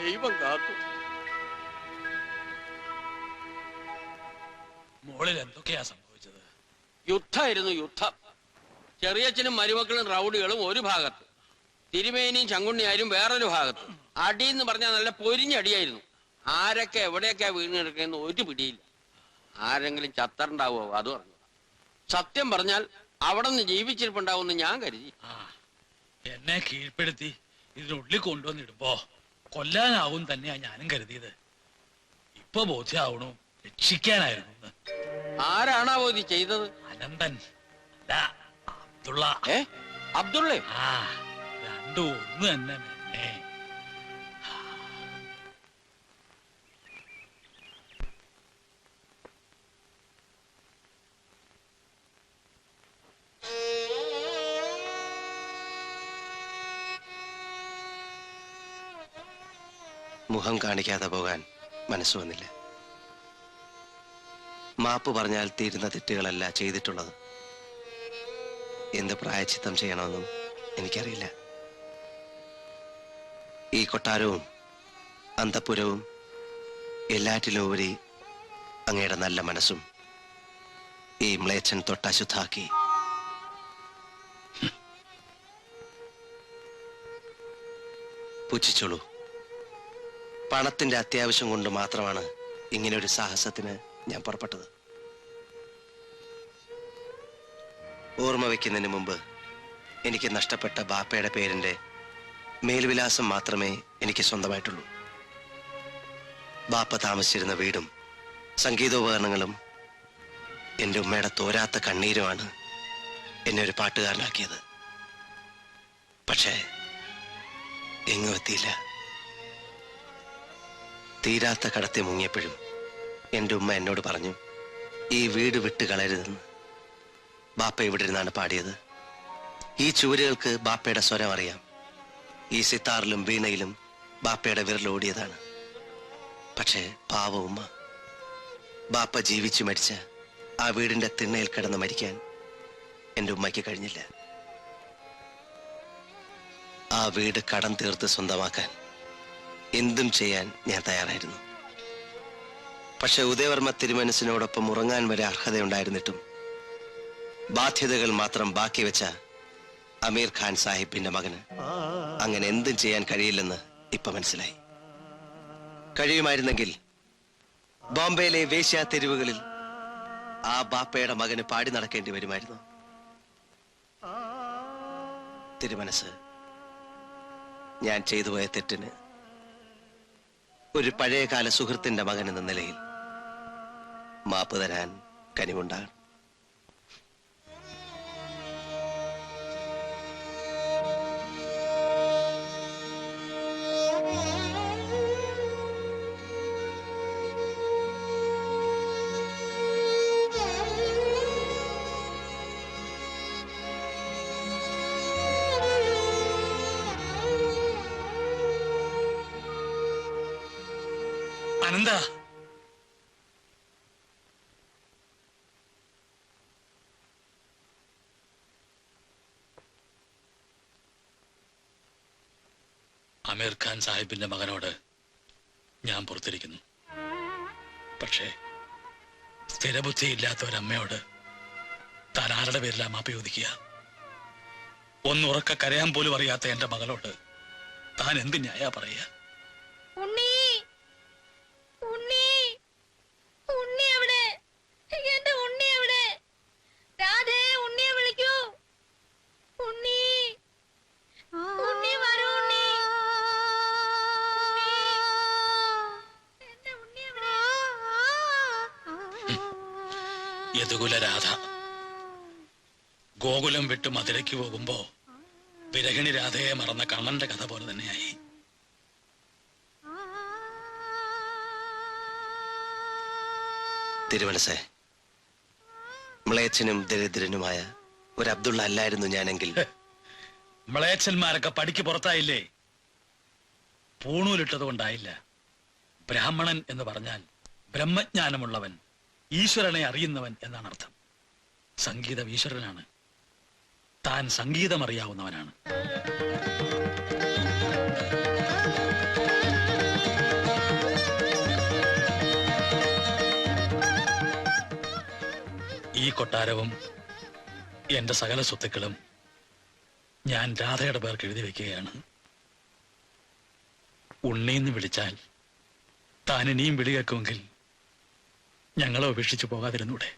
ദൈവം കാത്തു. മോളിൽ എന്തൊക്കെയാ സംഭവിച്ചത്? യുദ്ധമായിരുന്നു, യുദ്ധം. ചെറിയച്ഛനും മരുമക്കളും റൗഡികളും ഒരു ഭാഗത്ത്, തിരുമേനിയും ചങ്കുണ്ണിയാരും വേറൊരു ഭാഗത്ത്. അടിയെന്ന് പറഞ്ഞാൽ നല്ല പൊരിഞ്ഞടിയായിരുന്നു. ആരൊക്കെ എവിടെയൊക്കെ വീണ് കിടക്കുന്ന ഒരു പിടിയില്ല. ആരെങ്കിലും ചത്തറുണ്ടാവോ അത് പറഞ്ഞു. സത്യം പറഞ്ഞാൽ അവിടെ നിന്ന് ജീവിച്ചിരിപ്പുണ്ടാവുമെന്ന് ഞാൻ കരുതി. എന്നെ കീഴ്പ്പെടുത്തി ഇതിനുള്ളിൽ കൊണ്ടുവന്നിടുമ്പോ കൊല്ലാനാവും തന്നെയാ ഞാനും കരുതിയത്. ഇപ്പൊ ബോധ്യാവണു രക്ഷിക്കാനായിരുന്നു. ആരാണാവോ ഇത് ചെയ്തത്? അനന്തൻ അല്ല, അബ്ദുള്ള. അബ്ദുള്ള? രണ്ടും ഒന്ന് തന്നെ. മുഖം കാണിക്കാതെ പോകാൻ മനസ്സ് വന്നില്ല. മാപ്പ് പറഞ്ഞാൽ തീരുന്ന തെറ്റുകളല്ല ചെയ്തിട്ടുള്ളത്. എന്ത് പ്രായശ്ചിത്തം ചെയ്യണമെന്നും എനിക്കറിയില്ല. ഈ കൊട്ടാരവും അന്തഃപുരവും എല്ലാറ്റിലും ഉപരി അങ്ങയുടെ നല്ല മനസ്സും ഈ മ്ലേച്ഛൻ തൊട്ടശുദ്ധാക്കി. പുച്ഛിച്ചോളൂ. പണത്തിന്റെ അത്യാവശ്യം കൊണ്ട് മാത്രമാണ് ഇങ്ങനെ ഒരു സാഹസത്തിന് ഞാൻ പുറപ്പെട്ടത്. ഓർമ്മ വയ്ക്കുന്നതിന് മുമ്പ് എനിക്ക് നഷ്ടപ്പെട്ട ബാപ്പയുടെ പേരിന്റെ മേൽവിലാസം മാത്രമേ എനിക്ക് സ്വന്തമായിട്ടുള്ളൂ. ബാപ്പ താമസിച്ചിരുന്ന വീടും സംഗീതോപകരണങ്ങളും എൻ്റെ ഉമ്മയുടെ തോരാത്ത കണ്ണീരുമാണ് എന്നെ ഒരു പാട്ടുകാരനാക്കിയത്. പക്ഷേ എങ്ങും എത്തിയില്ല. തീരാത്ത കടത്തെ മുങ്ങിയപ്പോഴും എൻ്റെ ഉമ്മ എന്നോട് പറഞ്ഞു, ഈ വീട് വിട്ട് കളയരുതെന്ന്. ബാപ്പ ഇവിടെ ഇരുന്നാണ് പാടിയത്. ഈ ചുവരുകൾക്ക് ബാപ്പയുടെ സ്വരം അറിയാം. ഈ സിത്താറിലും വീണയിലും ബാപ്പയുടെ വിരലോടിയതാണ്. പക്ഷേ പാവ ഉമ്മ, ബാപ്പ ജീവിച്ചു മരിച്ച ആ വീടിന്റെ തിണ്ണയിൽ കിടന്ന് മരിക്കാൻ എൻ്റെ ഉമ്മയ്ക്ക് കഴിഞ്ഞില്ല. ആ വീട് കടം തീർത്ത് സ്വന്തമാക്കാൻ എന്തും ചെയ്യാൻ ഞാൻ തയ്യാറായിരുന്നു. പക്ഷെ ഉദയവർമ്മ തിരുമനസിനോടൊപ്പം ഉറങ്ങാൻ വരെ അർഹതയുണ്ടായിരുന്നിട്ടും ബാധ്യതകൾ മാത്രം ബാക്കി വെച്ച അമീർ ഖാൻ സാഹിബിന്റെ മകന് അങ്ങനെ എന്തും ചെയ്യാൻ കഴിയില്ലെന്ന് ഇപ്പൊ മനസ്സിലായി. കഴിയുമായിരുന്നെങ്കിൽ ബോംബെയിലെ വേശ്യാ തെരുവുകളിൽ ആ ബാപ്പയുടെ മകന് പാടി നടക്കേണ്ടി വരുമായിരുന്നു. തിരുമനസ്, ഞാൻ ചെയ്തുപോയ തെറ്റിന് ഒരു പഴയകാല സുഹൃത്തിന്റെ മകൻ എന്ന നിലയിൽ മാപ്പ് തരാൻ കനിവുണ്ടാകും. അനന്ത, അമീർ ഖാൻ സാഹിബിന്റെ മകനോട് ഞാൻ പുറത്തിരിക്കുന്നു. പക്ഷേ സ്ഥിരബുദ്ധിയില്ലാത്ത ഒരമ്മയോട് താൻ ആരുടെ പേരിലാ മാപ്പി ചോദിക്കുക? ഒന്നുറക്ക കരയാൻ പോലും അറിയാത്ത എന്റെ മകളോട് താൻ എന്ത് ന്യായ പറയുക? യദുകുല രാധ ഗോകുലം വിട്ട് മധുരയ്ക്ക് പോകുമ്പോ വിരഹിണി രാധയെ മറന്ന കണ്ണന്റെ കഥ പോലെ തന്നെയായി. തിരുമനസേ, മ്ലേച്ഛനും ദരിദ്രനുമായ ഒരു അബ്ദുള്ള അല്ലായിരുന്നു ഞാനെങ്കിൽ. മ്ലേച്ഛന്മാരൊക്കെ പടിക്ക് പുറത്തായില്ലേ? പൂണൂലിട്ടത് കൊണ്ടായില്ല. ബ്രാഹ്മണൻ എന്ന് പറഞ്ഞാൽ ബ്രഹ്മജ്ഞാനമുള്ളവൻ, ഈശ്വരനെ അറിയുന്നവൻ എന്നാണ് അർത്ഥം. സംഗീതം ഈശ്വരനാണ്. താൻ സംഗീതം അറിയാവുന്നവനാണ്. ഈ കൊട്ടാരവും എന്റെ സകല സ്വത്തുക്കളും ഞാൻ രാധയുടെ പേർക്ക് എഴുതി വെക്കുകയാണ്. ഉണ്ണീന്ന് വിളിച്ചാൽ താൻ ഇനിയും വിളി കേൾക്കുമെങ്കിൽ ഞങ്ങളെ ഉപേക്ഷിച്ചു പോകാതിരുന്നൂടെ?